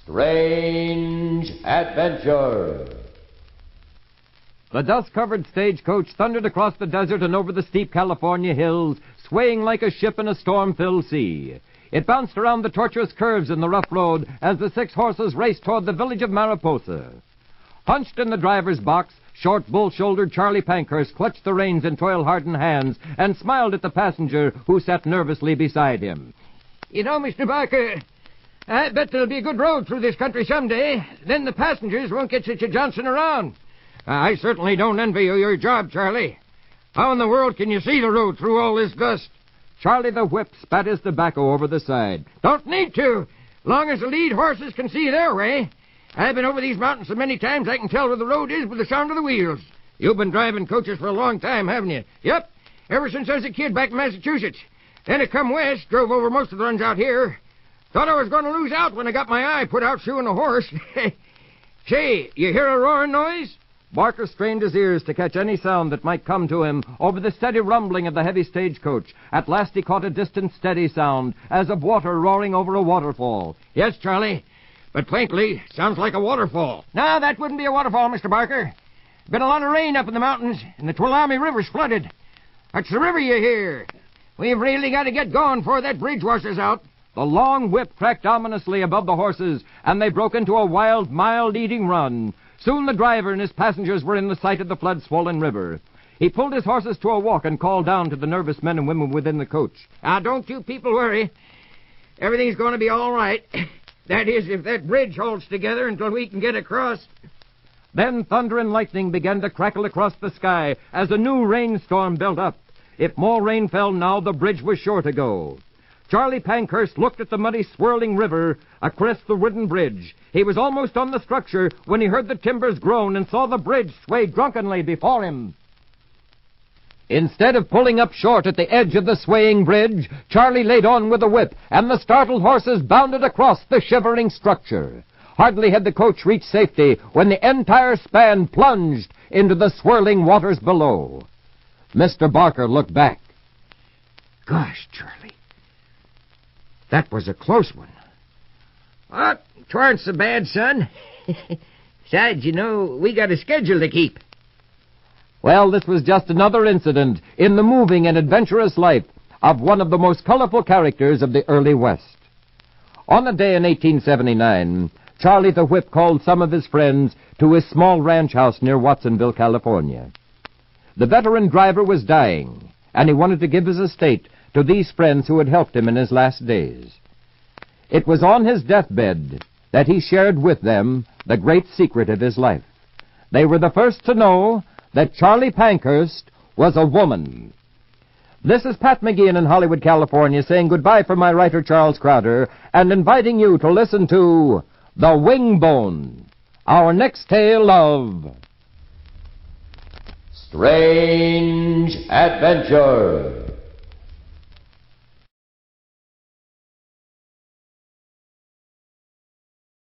Strange Adventure. The dust-covered stagecoach thundered across the desert and over the steep California hills, swaying like a ship in a storm-filled sea. It bounced around the tortuous curves in the rough road as the 6 horses raced toward the village of Mariposa. Hunched in the driver's box, short, bull-shouldered Charlie Pankhurst clutched the reins in toil-hardened hands and smiled at the passenger who sat nervously beside him. You know, Mr. Barker, I bet there'll be a good road through this country someday. Then the passengers won't get such a jouncing around. I certainly don't envy you your job, Charlie. How in the world can you see the road through all this dust? Charlie the Whip spat his tobacco over the side. Don't need to. Long as the lead horses can see their way. I've been over these mountains so many times I can tell where the road is by the sound of the wheels. You've been driving coaches for a long time, haven't you? Yep. Ever since I was a kid back in Massachusetts. Then I come west, drove over most of the runs out here. Thought I was going to lose out when I got my eye put out shoeing a horse. Say, you hear a roaring noise? Barker strained his ears to catch any sound that might come to him over the steady rumbling of the heavy stagecoach. At last he caught a distant, steady sound, as of water roaring over a waterfall. Yes, Charlie, but faintly, sounds like a waterfall. No, that wouldn't be a waterfall, Mr. Barker. Been a lot of rain up in the mountains, and the Tuolumne River's flooded. That's the river you hear. We've really got to get going before that bridge washes out. The long whip cracked ominously above the horses, and they broke into a wild, mile-eating run. Soon the driver and his passengers were in the sight of the flood-swollen river. He pulled his horses to a walk and called down to the nervous men and women within the coach. Now, don't you people worry. Everything's going to be all right. That is, if that bridge holds together until we can get across. Then thunder and lightning began to crackle across the sky as a new rainstorm built up. If more rain fell now, the bridge was sure to go. Charlie Pankhurst looked at the muddy, swirling river across the wooden bridge. He was almost on the structure when he heard the timbers groan and saw the bridge sway drunkenly before him. Instead of pulling up short at the edge of the swaying bridge, Charlie laid on with the whip, and the startled horses bounded across the shivering structure. Hardly had the coach reached safety when the entire span plunged into the swirling waters below. Mr. Barker looked back. Gosh, Charlie. That was a close one. But 'twarn't so bad, son. Besides, you know, we got a schedule to keep. Well, this was just another incident in the moving and adventurous life of one of the most colorful characters of the early West. On a day in 1879, Charlie the Whip called some of his friends to his small ranch house near Watsonville, California. The veteran driver was dying, and he wanted to give his estate to these friends who had helped him in his last days. It was on his deathbed that he shared with them the great secret of his life. They were the first to know that Charlie Pankhurst was a woman. This is Pat McGeehan in Hollywood, California, saying goodbye from my writer Charles Crowder and inviting you to listen to The Wingbone, our next tale of Strange Adventure.